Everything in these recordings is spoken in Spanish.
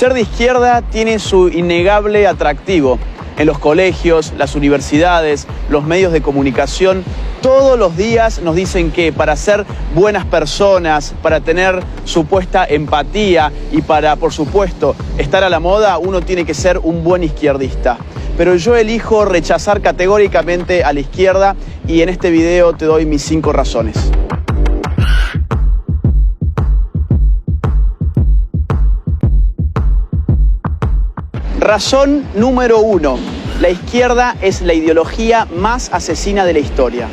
Ser de izquierda tiene su innegable atractivo. En los colegios, las universidades, los medios de comunicación, todos los días nos dicen que para ser buenas personas, para tener supuesta empatía y para, por supuesto, estar a la moda, uno tiene que ser un buen izquierdista. Pero yo elijo rechazar categóricamente a la izquierda y en este video te doy mis 5 razones. Razón número 1. La izquierda es la ideología más asesina de la historia.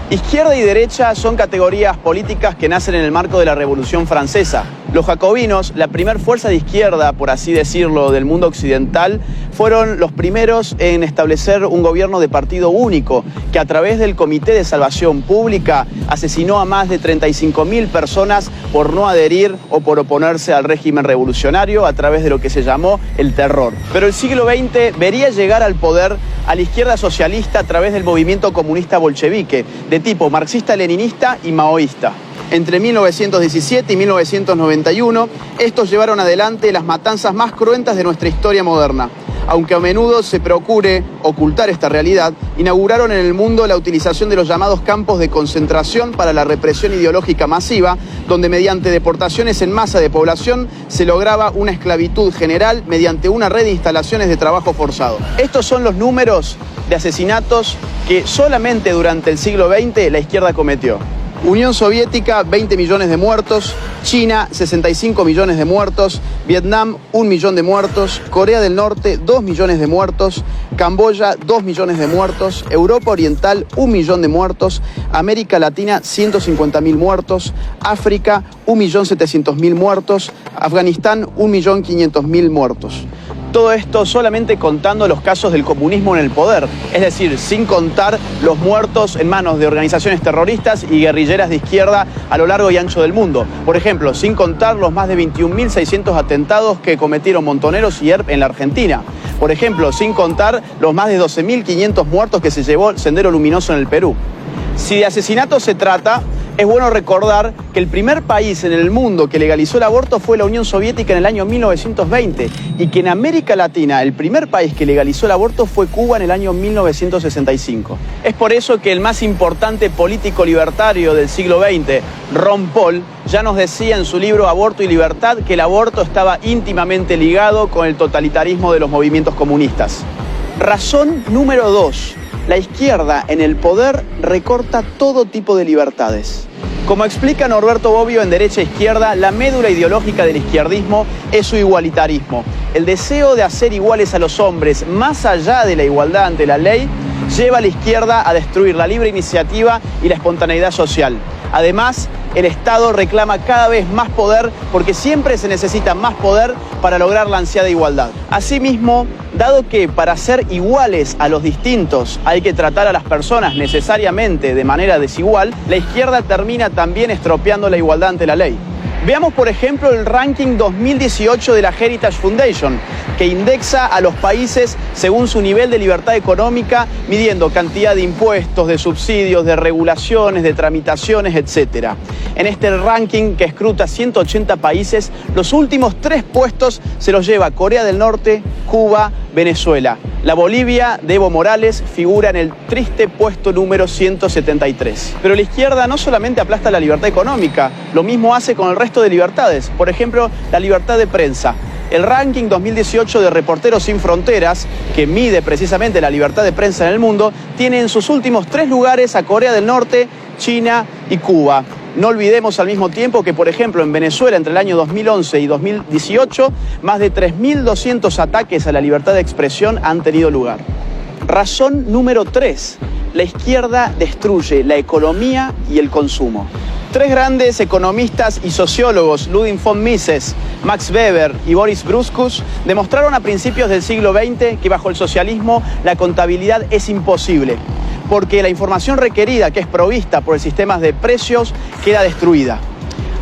Izquierda y derecha son categorías políticas que nacen en el marco de la Revolución Francesa. Los jacobinos, la primer fuerza de izquierda, por así decirlo, del mundo occidental, fueron los primeros en establecer un gobierno de partido único, que a través del Comité de Salvación Pública asesinó a más de 35.000 personas por no adherir o por oponerse al régimen revolucionario a través de lo que se llamó el terror. Pero el siglo XX vería llegar al poder a la izquierda socialista a través del movimiento comunista bolchevique, de tipo marxista-leninista y maoísta. Entre 1917 y 1991, estos llevaron adelante las matanzas más cruentas de nuestra historia moderna. Aunque a menudo se procure ocultar esta realidad, inauguraron en el mundo la utilización de los llamados campos de concentración para la represión ideológica masiva, donde mediante deportaciones en masa de población se lograba una esclavitud general mediante una red de instalaciones de trabajo forzado. Estos son los números de asesinatos que solamente durante el siglo XX la izquierda cometió. Unión Soviética, 20 millones de muertos. China, 65 millones de muertos. Vietnam, 1 millón de muertos. Corea del Norte, 2 millones de muertos. Camboya, 2 millones de muertos. Europa Oriental, 1 millón de muertos. América Latina, 150.000 muertos. África, 1.700.000 muertos. Afganistán, 1.500.000 muertos. Todo esto solamente contando los casos del comunismo en el poder, es decir, sin contar los muertos en manos de organizaciones terroristas y guerrilleras de izquierda a lo largo y ancho del mundo. Por ejemplo, sin contar los más de 21.600 atentados que cometieron Montoneros y ERP en la Argentina. Por ejemplo, sin contar los más de 12.500 muertos que se llevó el Sendero Luminoso en el Perú. Si de asesinatos se trata, es bueno recordar que el primer país en el mundo que legalizó el aborto fue la Unión Soviética en el año 1920 y que en América Latina el primer país que legalizó el aborto fue Cuba en el año 1965. Es por eso que el más importante político libertario del siglo XX, Ron Paul, ya nos decía en su libro Aborto y Libertad que el aborto estaba íntimamente ligado con el totalitarismo de los movimientos comunistas. Razón número 2. La izquierda en el poder recorta todo tipo de libertades. Como explica Norberto Bobbio en Derecha e Izquierda, la médula ideológica del izquierdismo es su igualitarismo. El deseo de hacer iguales a los hombres, más allá de la igualdad ante la ley, lleva a la izquierda a destruir la libre iniciativa y la espontaneidad social. Además, el Estado reclama cada vez más poder porque siempre se necesita más poder para lograr la ansiada igualdad. Asimismo, dado que para ser iguales a los distintos hay que tratar a las personas necesariamente de manera desigual, la izquierda termina también estropeando la igualdad ante la ley. Veamos, por ejemplo, el ranking 2018 de la Heritage Foundation, que indexa a los países según su nivel de libertad económica, midiendo cantidad de impuestos, de subsidios, de regulaciones, de tramitaciones, etc. En este ranking, que escruta 180 países, los últimos 3 puestos se los lleva Corea del Norte, Cuba, Venezuela. La Bolivia de Evo Morales figura en el triste puesto número 173. Pero la izquierda no solamente aplasta la libertad económica, lo mismo hace con el resto de libertades. Por ejemplo, la libertad de prensa. El ranking 2018 de Reporteros Sin Fronteras, que mide precisamente la libertad de prensa en el mundo, tiene en sus últimos 3 lugares a Corea del Norte, China y Cuba. No olvidemos al mismo tiempo que, por ejemplo, en Venezuela, entre el año 2011 y 2018, más de 3.200 ataques a la libertad de expresión han tenido lugar. Razón número 3. La izquierda destruye la economía y el consumo. 3 grandes economistas y sociólogos, Ludwig von Mises, Max Weber y Boris Bruskus, demostraron a principios del siglo XX que bajo el socialismo la contabilidad es imposible, porque la información requerida, que es provista por el sistema de precios, queda destruida.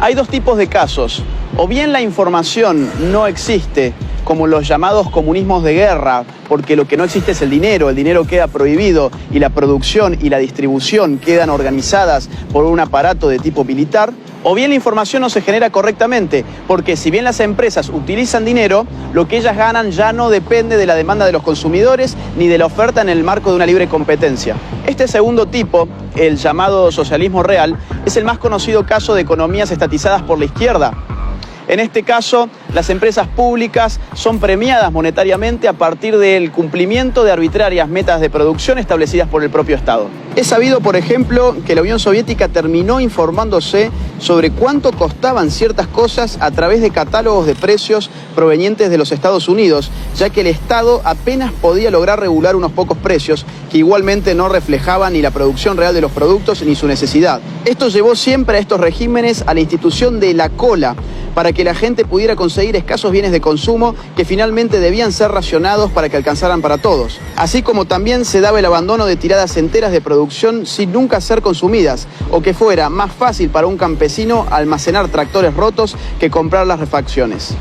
Hay 2 tipos de casos. O bien la información no existe, como los llamados comunismos de guerra, porque lo que no existe es el dinero queda prohibido y la producción y la distribución quedan organizadas por un aparato de tipo militar, O bien la información no se genera correctamente, porque si bien las empresas utilizan dinero, lo que ellas ganan ya no depende de la demanda de los consumidores ni de la oferta en el marco de una libre competencia. Este segundo tipo, el llamado socialismo real, es el más conocido caso de economías estatizadas por la izquierda. En este caso, las empresas públicas son premiadas monetariamente a partir del cumplimiento de arbitrarias metas de producción establecidas por el propio Estado. Es sabido, por ejemplo, que la Unión Soviética terminó informándose sobre cuánto costaban ciertas cosas a través de catálogos de precios provenientes de los Estados Unidos, ya que el Estado apenas podía lograr regular unos pocos precios que igualmente no reflejaban ni la producción real de los productos ni su necesidad. Esto llevó siempre a estos regímenes a la institución de la cola, para que la gente pudiera conseguir escasos bienes de consumo que finalmente debían ser racionados para que alcanzaran para todos. Así como también se daba el abandono de tiradas enteras de producción sin nunca ser consumidas, o que fuera más fácil para un campesino almacenar tractores rotos que comprar las refacciones.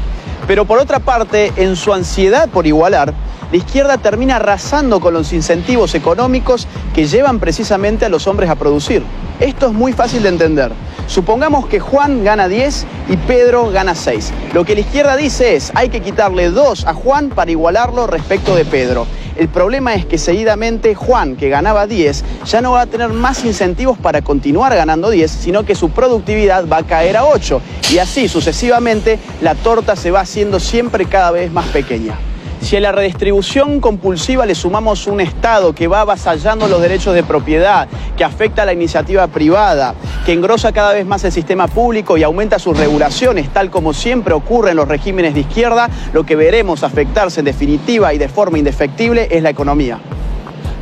Pero por otra parte, en su ansiedad por igualar, la izquierda termina arrasando con los incentivos económicos que llevan precisamente a los hombres a producir. Esto es muy fácil de entender. Supongamos que Juan gana 10 y Pedro gana 6. Lo que la izquierda dice es, hay que quitarle 2 a Juan para igualarlo respecto de Pedro. El problema es que seguidamente Juan, que ganaba 10, ya no va a tener más incentivos para continuar ganando 10, sino que su productividad va a caer a 8. Y así sucesivamente la torta se va haciendo siempre cada vez más pequeña. Si a la redistribución compulsiva le sumamos un Estado que va avasallando los derechos de propiedad, que afecta a la iniciativa privada, que engrosa cada vez más el sistema público y aumenta sus regulaciones, tal como siempre ocurre en los regímenes de izquierda, lo que veremos afectarse en definitiva y de forma indefectible es la economía.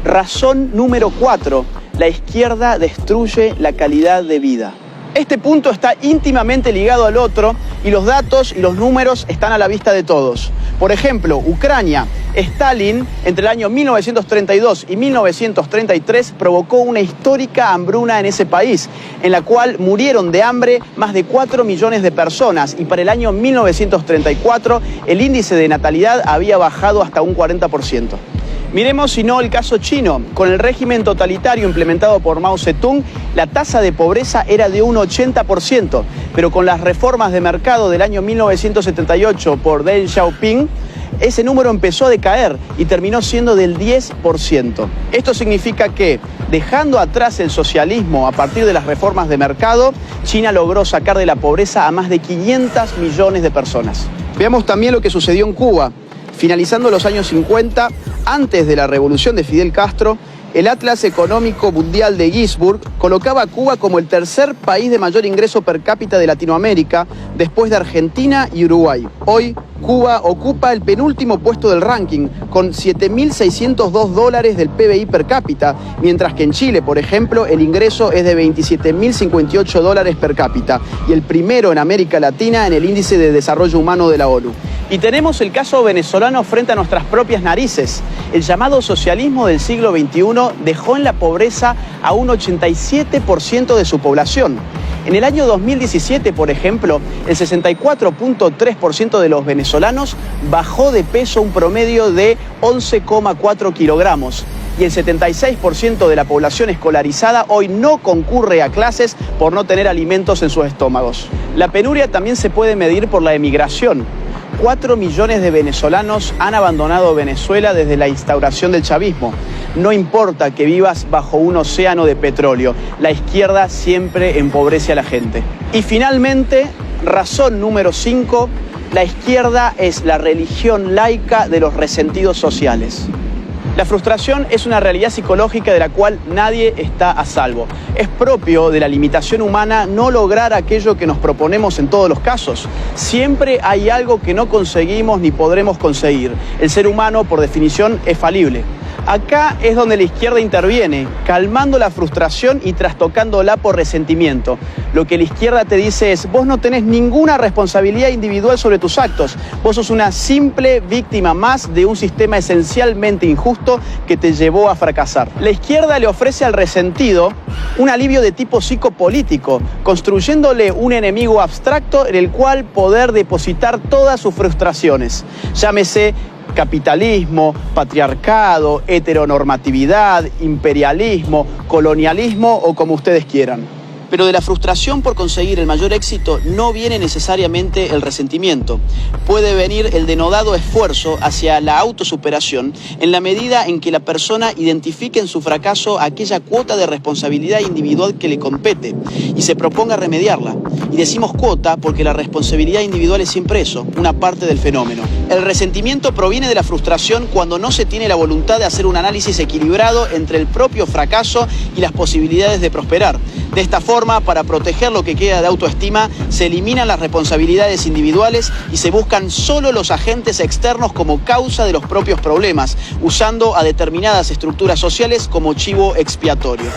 Razón número 4. La izquierda destruye la calidad de vida. Este punto está íntimamente ligado al otro y los datos y los números están a la vista de todos. Por ejemplo, Ucrania. Stalin, entre el año 1932 y 1933, provocó una histórica hambruna en ese país, en la cual murieron de hambre más de 4 millones de personas y para el año 1934 el índice de natalidad había bajado hasta un 40%. Miremos si no el caso chino. Con el régimen totalitario implementado por Mao Zedong, la tasa de pobreza era de un 80%, pero con las reformas de mercado del año 1978 por Deng Xiaoping, ese número empezó a decaer y terminó siendo del 10%. Esto significa que, dejando atrás el socialismo a partir de las reformas de mercado, China logró sacar de la pobreza a más de 500 millones de personas. Veamos también lo que sucedió en Cuba. Finalizando los años 50, antes de la revolución de Fidel Castro, el Atlas Económico Mundial de Ginzburg colocaba a Cuba como el tercer país de mayor ingreso per cápita de Latinoamérica, después de Argentina y Uruguay. Hoy, Cuba ocupa el penúltimo puesto del ranking, con $7.602 del PBI per cápita, mientras que en Chile, por ejemplo, el ingreso es de $27.058 per cápita, y el primero en América Latina en el Índice de Desarrollo Humano de la ONU. Y tenemos el caso venezolano frente a nuestras propias narices. El llamado socialismo del siglo XXI dejó en la pobreza a un 87% de su población. En el año 2017, por ejemplo, el 64.3% de los venezolanos bajó de peso un promedio de 11,4 kilogramos. Y el 76% de la población escolarizada hoy no concurre a clases por no tener alimentos en sus estómagos. La penuria también se puede medir por la emigración. 4 millones de venezolanos han abandonado Venezuela desde la instauración del chavismo. No importa que vivas bajo un océano de petróleo, la izquierda siempre empobrece a la gente. Y finalmente, razón número 5, la izquierda es la religión laica de los resentidos sociales. La frustración es una realidad psicológica de la cual nadie está a salvo. Es propio de la limitación humana no lograr aquello que nos proponemos en todos los casos. Siempre hay algo que no conseguimos ni podremos conseguir. El ser humano, por definición, es falible. Acá es donde la izquierda interviene, calmando la frustración y trastocándola por resentimiento. Lo que la izquierda te dice es, vos no tenés ninguna responsabilidad individual sobre tus actos. Vos sos una simple víctima más de un sistema esencialmente injusto que te llevó a fracasar. La izquierda le ofrece al resentido un alivio de tipo psicopolítico, construyéndole un enemigo abstracto en el cual poder depositar todas sus frustraciones. Llámese capitalismo, patriarcado, heteronormatividad, imperialismo, colonialismo o como ustedes quieran. Pero de la frustración por conseguir el mayor éxito no viene necesariamente el resentimiento. Puede venir el denodado esfuerzo hacia la autosuperación en la medida en que la persona identifique en su fracaso aquella cuota de responsabilidad individual que le compete y se proponga remediarla. Y decimos cuota porque la responsabilidad individual es siempre eso, una parte del fenómeno. El resentimiento proviene de la frustración cuando no se tiene la voluntad de hacer un análisis equilibrado entre el propio fracaso y las posibilidades de prosperar. De esta forma, para proteger lo que queda de autoestima, se eliminan las responsabilidades individuales y se buscan solo los agentes externos como causa de los propios problemas, usando a determinadas estructuras sociales como chivo expiatorio.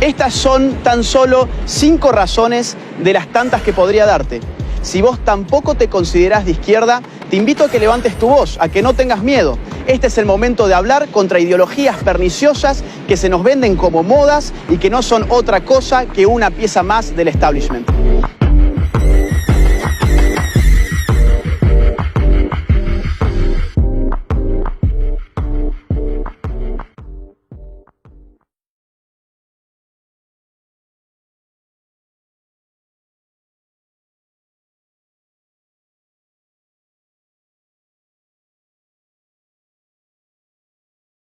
Estas son tan solo 5 razones de las tantas que podría darte. Si vos tampoco te considerás de izquierda, te invito a que levantes tu voz, a que no tengas miedo. Este es el momento de hablar contra ideologías perniciosas que se nos venden como modas y que no son otra cosa que una pieza más del establishment.